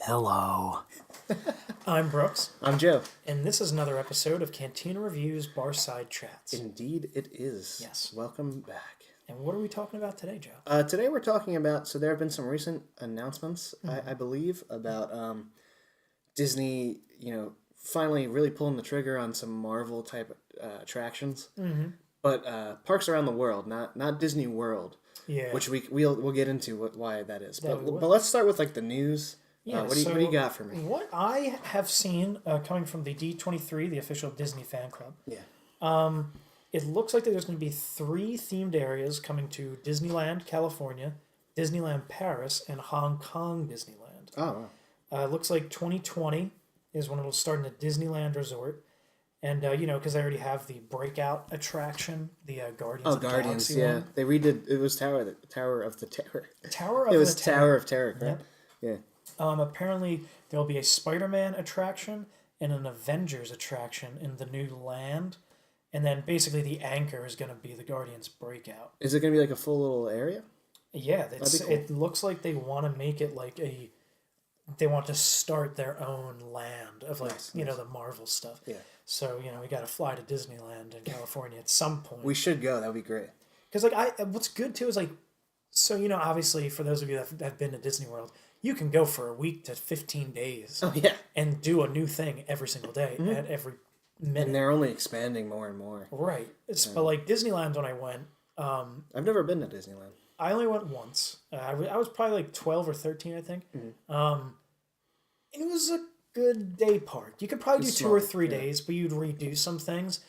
Hello. I'm Brooks, I'm Joe. and this is another episode of Cantina Review's Barside Chats. Indeed, it is. Yes. Welcome back. And what are we talking about today, Joe? Today we're talking about, so there have been some recent announcements, I believe, about Disney, finally really pulling the trigger on some Marvel type attractions. Mm-hmm. But parks around the world, not Disney World. Yeah. Which we'll get into why that is. That But let's start with like the news. Yeah, what do you got for me? What I have seen coming from the D23, the official Disney fan club, it looks like there's going to be 3 themed areas coming to Disneyland, California, Disneyland Paris, and Hong Kong Disneyland. Oh, wow. It looks like 2020 is when it'll start in the Disneyland Resort. And, because they already have the breakout attraction, the Guardians of the Galaxy yeah. one. They redid, it was Tower of the Terror. Tower of It was the Tower of Terror, correct? Yep. Yeah. Apparently, there'll be a Spider-Man attraction and an Avengers attraction in the new land. And then basically the anchor is going to be the Guardians breakout. Is it going to be like a full little area? Yeah, That'd be cool. It looks like they want to make it like they want to start their own land of nice. The Marvel stuff. Yeah. So, we got to fly to Disneyland in California at some point. We should go. That would be great. Because, what's good, too, is, so, obviously, for those of you that have been to Disney World, you can go for a week to 15 days. Oh, yeah. And do a new thing every single day at every minute. And they're only expanding more and more. Right. But, Disneyland, when I went... I've never been to Disneyland. I only went once. I was probably 12 or 13, I think. Mm-hmm. And it was a good day park. You could probably do 2 or 3 days, but you'd redo some things.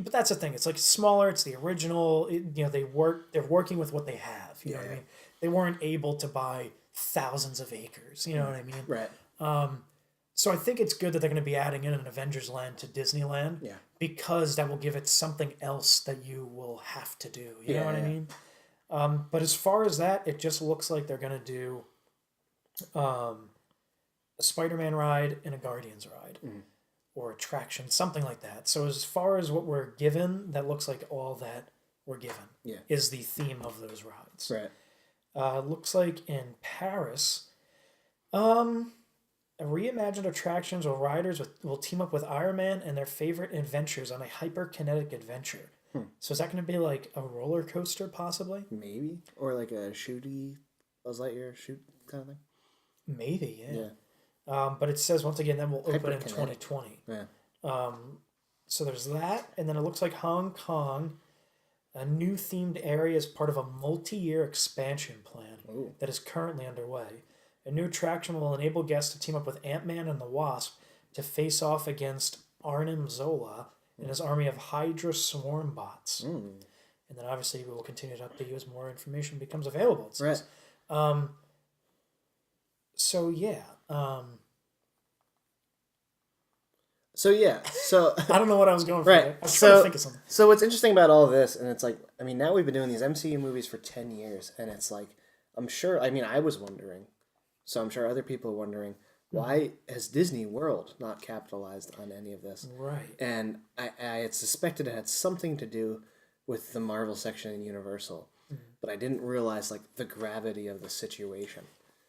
But that's the thing. It's smaller. It's the original. They're working with what they have. You know what I mean? They weren't able to buy thousands of acres. You know what I mean? Right. So I think it's good that they're going to be adding in an Avengers land to Disneyland. Yeah. Because that will give it something else that you will have to do. You know what I mean? But as far as that, it just looks like they're going to do a Spider-Man ride and a Guardians ride. Or attraction, something like that. So as far as what we're given, that looks like all that we're given is the theme of those rides. Right. Looks like in Paris, reimagined attractions or riders will team up with Iron Man and their favorite adventures on a hyperkinetic adventure. So is that going to be like a roller coaster, possibly? Maybe. Or like a Buzz Lightyear shoot kind of thing? Maybe, yeah. But it says, once again, that will open in 2020. Yeah. So there's that. And then it looks like Hong Kong, a new themed area as part of a multi-year expansion plan that is currently underway. A new attraction will enable guests to team up with Ant-Man and the Wasp to face off against Arnim Zola and his army of Hydra swarm bots. And then obviously we will continue to update you as more information becomes available, it says. Right. So yeah. So I don't know what I was going for. Right. I was trying to think of something. So what's interesting about all of this, and it's now we've been doing these MCU movies for 10 years, and it's I'm sure, I was wondering, so I'm sure other people are wondering, why has Disney World not capitalized on any of this? Right. And I had suspected it had something to do with the Marvel section in Universal, but I didn't realize the gravity of the situation.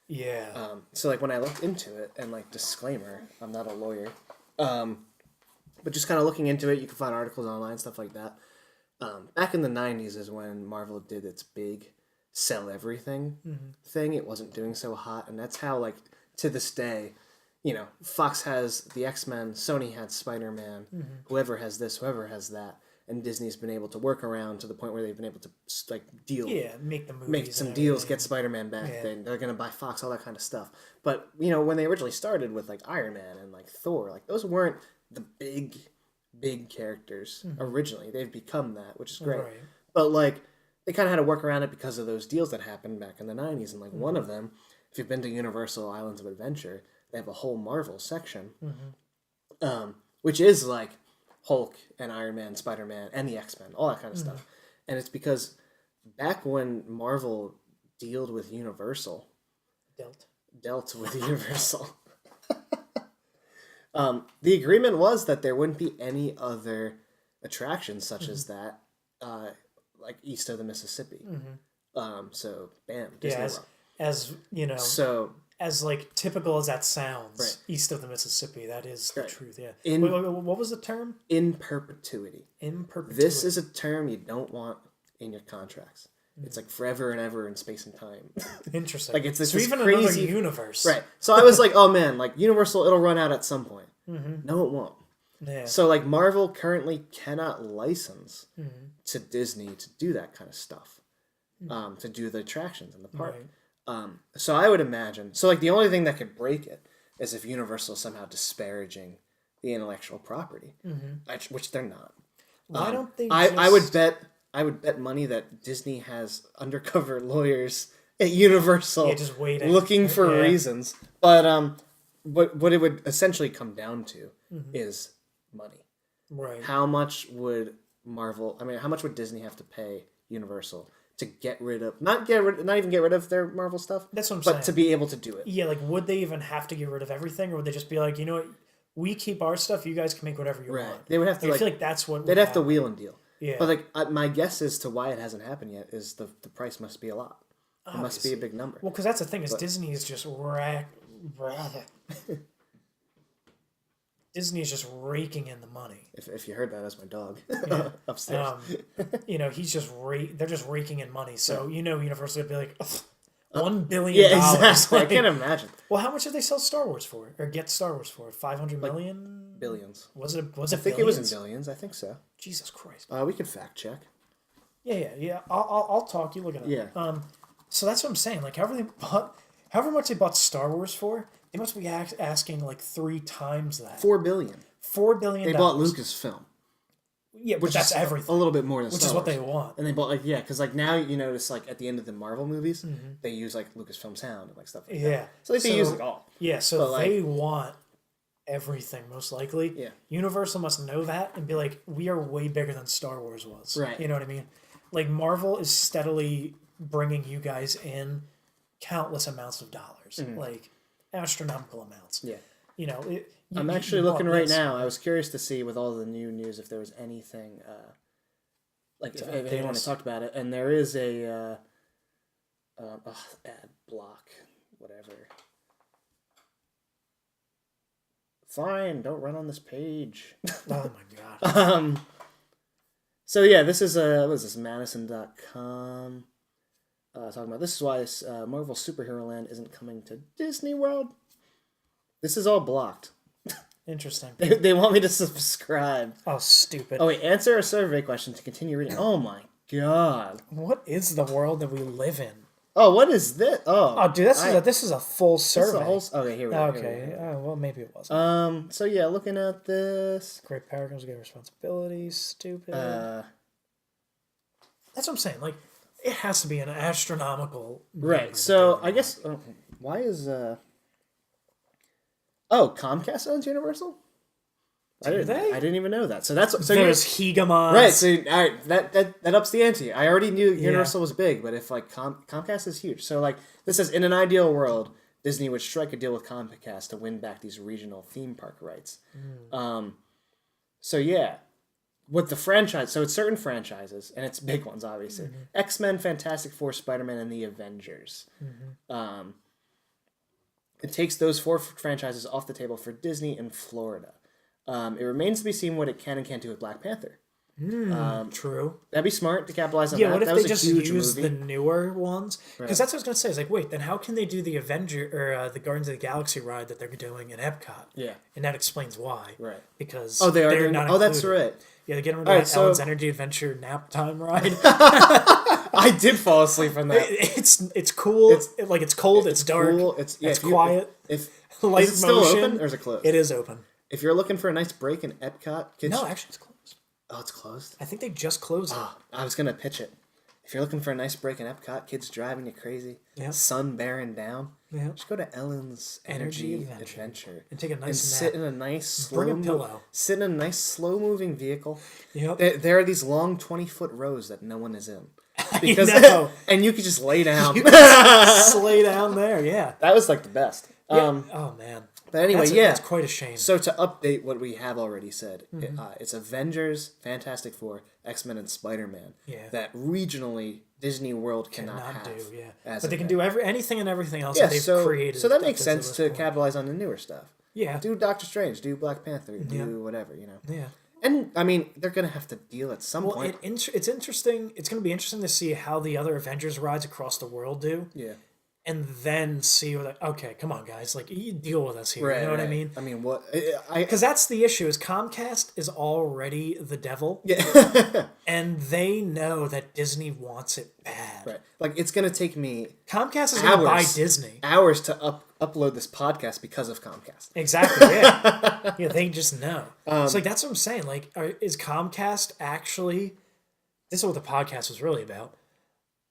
Yeah. So when I looked into it, and disclaimer, I'm not a lawyer, but just kind of looking into it, you can find articles online, stuff like that. Back in the 90s is when Marvel did its big sell everything thing. It wasn't doing so hot, and that's how to this day, Fox has the X-Men, Sony had Spider-Man, whoever has this, whoever has that. And Disney's been able to work around to the point where they've been able to deal. Yeah, make the movies. Make some deals, get Spider-Man back. Yeah. They're going to buy Fox, all that kind of stuff. But, when they originally started with Iron Man and Thor, those weren't the big characters originally. They've become that, which is great. Right. But they kind of had to work around it because of those deals that happened back in the 90s. And one of them, if you've been to Universal Islands of Adventure, they have a whole Marvel section, which is Hulk and Iron Man, Spider-Man, and the X-Men, all that kind of stuff. And it's because back when Marvel dealt with Universal, the agreement was that there wouldn't be any other attractions such as that, east of the Mississippi. So, bam, Disney World. As you know. So as like typical as that sounds, Right. east of the Mississippi, that is the truth. Yeah. In, wait, what was the term? In perpetuity. In perpetuity. This is a term you don't want in your contracts. It's like forever and ever in space and time. Interesting. Like it's this, so this even crazy another universe. Right. So I was like, oh man, like Universal, it'll run out at some point. No, it won't. Yeah. So like Marvel currently cannot license to Disney to do that kind of stuff, to do the attractions in the park. Right. So I would imagine. So like the only thing that could break it is if Universal is somehow disparaging the intellectual property, which they're not. Why don't they? I would bet money that Disney has undercover lawyers at Universal just waiting. looking for reasons. But what it would essentially come down to is money. Right. How much would how much would Disney have to pay Universal to get rid of not even get rid of their Marvel stuff? That's what I'm saying. But to be able to do it. Yeah, like would they even have to get rid of everything, or would they just be like, you know what, we keep our stuff, you guys can make whatever you want? They would have to. I feel like that's what they'd have to wheel and deal. Yeah. But like my guess as to why it hasn't happened yet is the price must be a lot. It must be a big number. Well, because that's the thing is Disney is just Disney is just raking in the money. If you heard that, that's my dog upstairs. He's just they're just raking in money. So Universal would be like $1 billion. Yeah, exactly. Like, I can't imagine. Well, how much did they sell Star Wars for, or get Star Wars for? 500 million? Billions. Was it? I think billions? it was in billions. I think so. Jesus Christ. We could fact check. Yeah. I'll talk. You look it up. Yeah. So that's what I'm saying. Like, however much they bought Star Wars for, they must be asking like 3 times that. $4 billion. $4 billion. They bought Lucasfilm. Yeah, which that's everything. A little bit more than which Star is what Wars. they want. And they bought because now you notice like at the end of the Marvel movies, they use like Lucasfilm sound and like stuff like that. So they use it all. Yeah, so they want everything most likely. Yeah. Universal must know that and be like, we are way bigger than Star Wars was. Right. You know what I mean? Like Marvel is steadily bringing you guys in countless amounts of dollars, like astronomical amounts. Yeah. I'm actually looking right now. I was curious to see with all the new news if there was anything if anyone had talked about it, and there is a ad block, whatever. Fine, don't run on this page. Oh my god. So yeah, this is what is this, Madison.com. Talking about this is why Marvel Superhero Land isn't coming to Disney World. This is all blocked. Interesting. They want me to subscribe. Oh, stupid. Oh wait, answer a survey question to continue reading. Oh my god. What is the world that we live in? Oh, what is this? Oh, dude, this is a full survey. Okay, here we go. Okay, well, maybe it wasn't. So yeah, looking at this. Great power comes with great responsibilities. Stupid. That's what I'm saying. Like, it has to be an astronomical. Right. So I guess why is Comcast owns Universal? I didn't even know that. So there's hegemons. Right. So all right, that ups the ante. I already knew Universal was big, but if like Comcast is huge, so like this says in an ideal world, Disney would strike a deal with Comcast to win back these regional theme park rights. So yeah, with the franchise, so it's certain franchises and it's big ones, obviously. X-Men, Fantastic Four, Spider-Man, and the Avengers. It takes those 4 franchises off the table for Disney in Florida. It remains to be seen what it can and can't do with Black Panther. True. That'd be smart to capitalize on Yeah, that. what if that they was just a huge use movie. the newer ones? Because that's what I was going to say. Is like, wait, then how can they do the the Guardians of the Galaxy ride that they're doing in Epcot? Yeah. And that explains why. Right. Because they're not included. That's included. right. Yeah, they're getting rid of that Ellen's Energy Adventure nap time ride. I did fall asleep from that. It's cool. It's cold. It's dark. Cool. It's quiet. If light is it still motion. open or is it closed? It is open. If you're looking for a nice break in Epcot, No, actually, it's closed. Oh, it's closed? I think they just closed it. I was going to pitch it. If you're looking for a nice break in Epcot, kids driving you crazy, sun bearing down, just go to Ellen's Energy Adventure. And take a nice and nap. sit in a nice Bring a pillow. Sit in a nice slow moving vehicle. Yep. There are these long 20-foot rows that no one is in. Because and you could just lay down. Just lay down there, yeah. That was like the best. Oh man. But anyway, that's quite a shame. So to update what we have already said, it's Avengers, Fantastic Four, X-Men, and Spider-Man that regionally Disney World cannot have. But they can do anything and everything else that they've created. So that makes sense to capitalize on the newer stuff. Yeah. Do Doctor Strange, do Black Panther, do whatever, you know. Yeah. And, I mean, they're going to have to deal at some point. It's interesting. It's going to be interesting to see how the other Avengers rides across the world do. Yeah. And then see, like, okay, come on, guys. Like, you deal with us here. Right, you know what I mean? I mean, what... Because that's the issue, is Comcast is already the devil. Yeah. And they know that Disney wants it bad. Right. Like, it's going to take me... Comcast is going to buy Disney. Hours to upload this podcast because of Comcast. Exactly, yeah. Yeah, they just know. So, like, that's what I'm saying. Like, is Comcast actually... This is what the podcast was really about.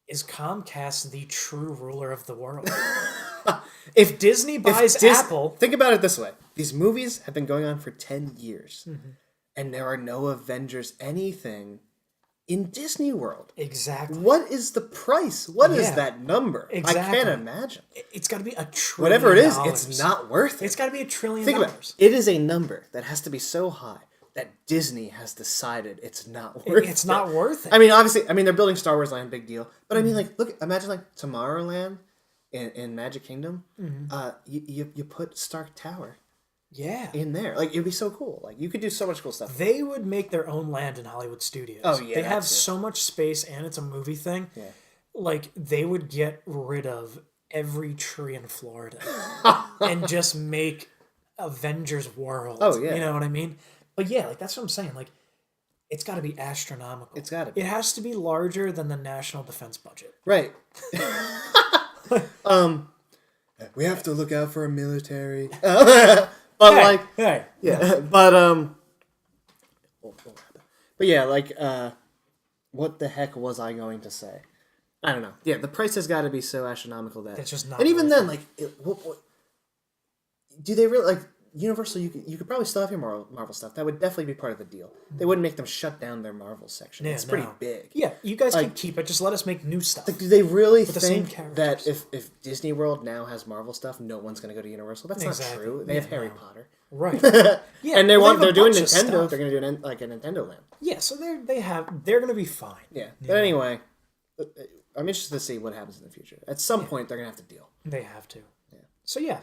Is Comcast the true ruler of the world? If Disney buys Apple... Think about it this way. These movies have been going on for 10 years. Mm-hmm. And there are no Avengers anything in Disney World. Exactly. What is the price? What is that number? Exactly. I can't imagine. It's got to be $1 trillion. Whatever it is, it's not worth it. It's got to be $1 trillion. Think about it. It is a number that has to be so high that Disney has decided it's not worth it. It's not worth it. I mean, obviously, they're building Star Wars Land, big deal. But I mean, like, look, imagine like Tomorrowland in Magic Kingdom. Mm-hmm. You put Stark Tower. Yeah. In there. Like, it'd be so cool. Like, you could do so much cool stuff. They would make their own land in Hollywood Studios. Oh, yeah. They have so much space, and it's a movie thing. Yeah. Like, they would get rid of every tree in Florida and just make Avengers World. Oh, yeah. You know what I mean? But yeah, like, that's what I'm saying. Like, it's got to be astronomical. It's got to be. It has to be larger than the national defense budget. Right. We have to look out for a military. But yeah, like, what the heck was I going to say? I don't know. Yeah, the price has got to be so astronomical that it's just not. And even then, like, do they really like Universal? You could probably still have your Marvel stuff. That would definitely be part of the deal. They wouldn't make them shut down their Marvel section. It's pretty big. Yeah, you guys can keep it. Just let us make new stuff. Like, do they really think that if Disney World now has Marvel stuff, no one's going to go to Universal? That's not true. They have Harry Potter. Right. Yeah, and they're doing Nintendo. They're going to do like a Nintendo Land. Yeah, so they're going to be fine. Yeah. But anyway, I'm interested to see what happens in the future. At some point, they're going to have to deal. They have to. Yeah. So yeah,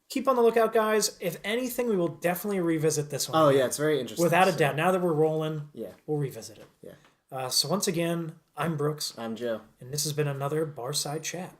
keep on the lookout, guys. If anything, we will definitely revisit this one. Oh yeah, it's very interesting. Without a doubt. Now that we're rolling, yeah, we'll revisit it. Yeah. So once again, I'm Brooks. I'm Joe, and this has been another Barside Chat.